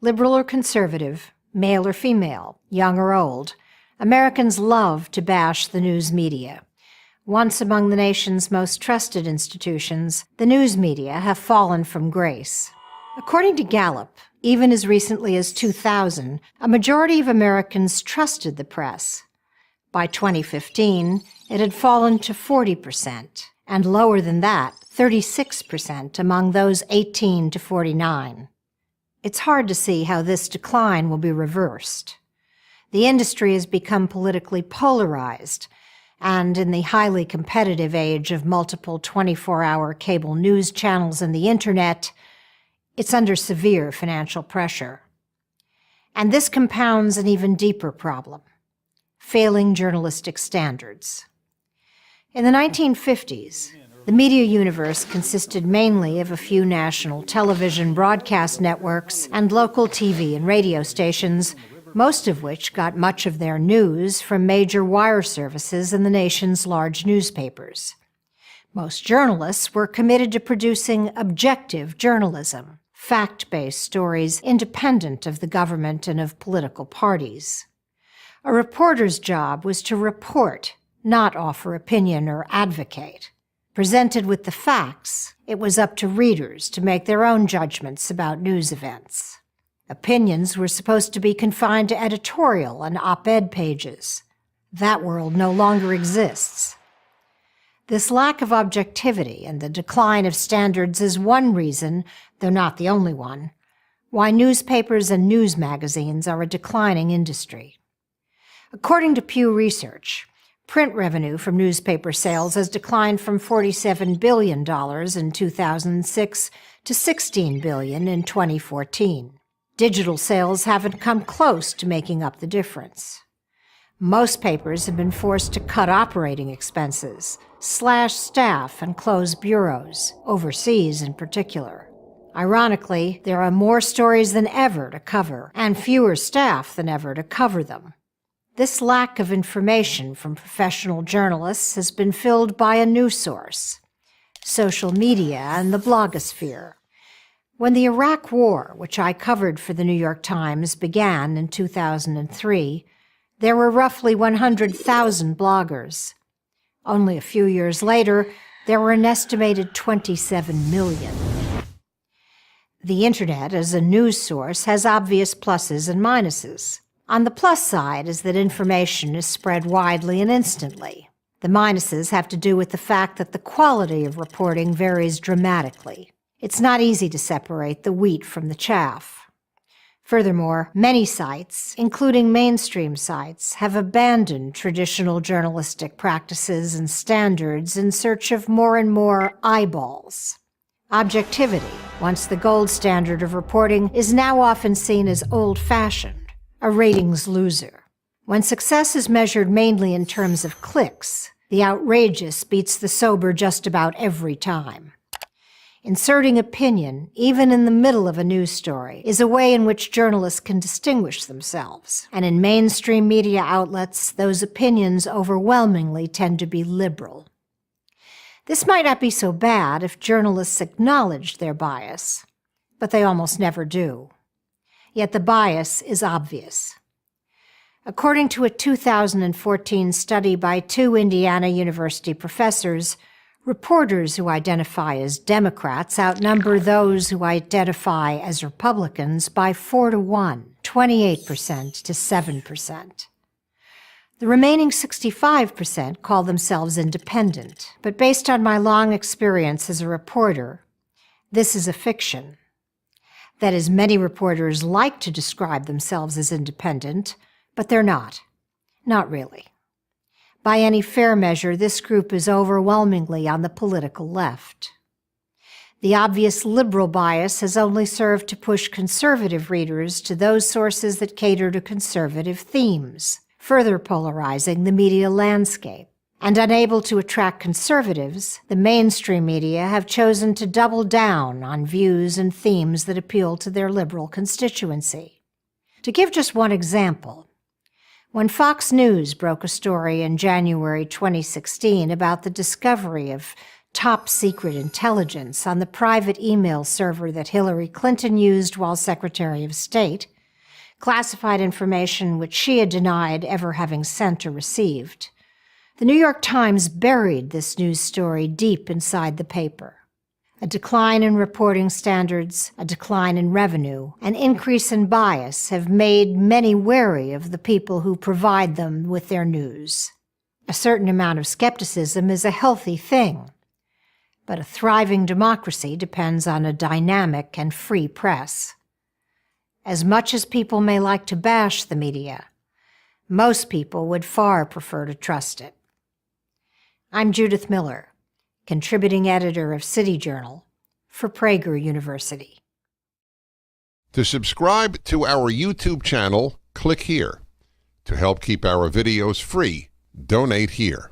Liberal or conservative, male or female, young or old, Americans love to bash the news media. Once among the nation's most trusted institutions, the news media have fallen from grace. According to Gallup, even as recently as 2000, a majority of Americans trusted the press. By 2015, it had fallen to 40%, and lower than that, 36% among those 18 to 49. It's hard to see how this decline will be reversed. The industry has become politically polarized, and in the highly competitive age of multiple 24-hour cable news channels and the internet, it's under severe financial pressure. And this compounds an even deeper problem: failing journalistic standards. In the 1950s, the media universe consisted mainly of a few national television broadcast networks and local TV and radio stations, most of which got much of their news from major wire services and the nation's large newspapers. Most journalists were committed to producing objective journalism, fact-based stories independent of the government and of political parties. A reporter's job was to report, not offer opinion or advocate. Presented with the facts, it was up to readers to make their own judgments about news events. Opinions were supposed to be confined to editorial and op-ed pages. That world no longer exists. This lack of objectivity and the decline of standards is one reason, though not the only one, why newspapers and news magazines are a declining industry. According to Pew Research, print revenue from newspaper sales has declined from $47 billion in 2006 to $16 billion in 2014. Digital sales haven't come close to making up the difference. Most papers have been forced to cut operating expenses, slash staff, and close bureaus, overseas in particular. Ironically, there are more stories than ever to cover, and fewer staff than ever to cover them. This lack of information from professional journalists has been filled by a new source: social media and the blogosphere. When the Iraq War, which I covered for the New York Times, began in 2003, there were roughly 100,000 bloggers. Only a few years later, there were an estimated 27 million. The Internet as a news source has obvious pluses and minuses. On the plus side is that information is spread widely and instantly. The minuses have to do with the fact that the quality of reporting varies dramatically. It's not easy to separate the wheat from the chaff. Furthermore, many sites, including mainstream sites, have abandoned traditional journalistic practices and standards in search of more and more eyeballs. Objectivity, once the gold standard of reporting, is now often seen as old-fashioned, a ratings loser. When success is measured mainly in terms of clicks, the outrageous beats the sober just about every time. Inserting opinion, even in the middle of a news story, is a way in which journalists can distinguish themselves. And in mainstream media outlets, those opinions overwhelmingly tend to be liberal. This might not be so bad if journalists acknowledged their bias, but they almost never do. Yet the bias is obvious. According to a 2014 study by two Indiana University professors, reporters who identify as Democrats outnumber those who identify as Republicans by 4-1, 28% to 7%. The remaining 65% call themselves independent, but based on my long experience as a reporter, this is a fiction. That is, many reporters like to describe themselves as independent, but they're not. Not really. By any fair measure, this group is overwhelmingly on the political left. The obvious liberal bias has only served to push conservative readers to those sources that cater to conservative themes, further polarizing the media landscape. And unable to attract conservatives, the mainstream media have chosen to double down on views and themes that appeal to their liberal constituency. To give just one example, when Fox News broke a story in January 2016 about the discovery of top-secret intelligence on the private email server that Hillary Clinton used while Secretary of State, classified information which she had denied ever having sent or received. The New York Times buried this news story deep inside the paper. A decline in reporting standards, a decline in revenue, an increase in bias have made many wary of the people who provide them with their news. A certain amount of skepticism is a healthy thing, but a thriving democracy depends on a dynamic and free press. As much as people may like to bash the media, most people would far prefer to trust it. I'm Judith Miller, contributing editor of City Journal for Prager University. To subscribe to our YouTube channel, click here. To help keep our videos free, donate here.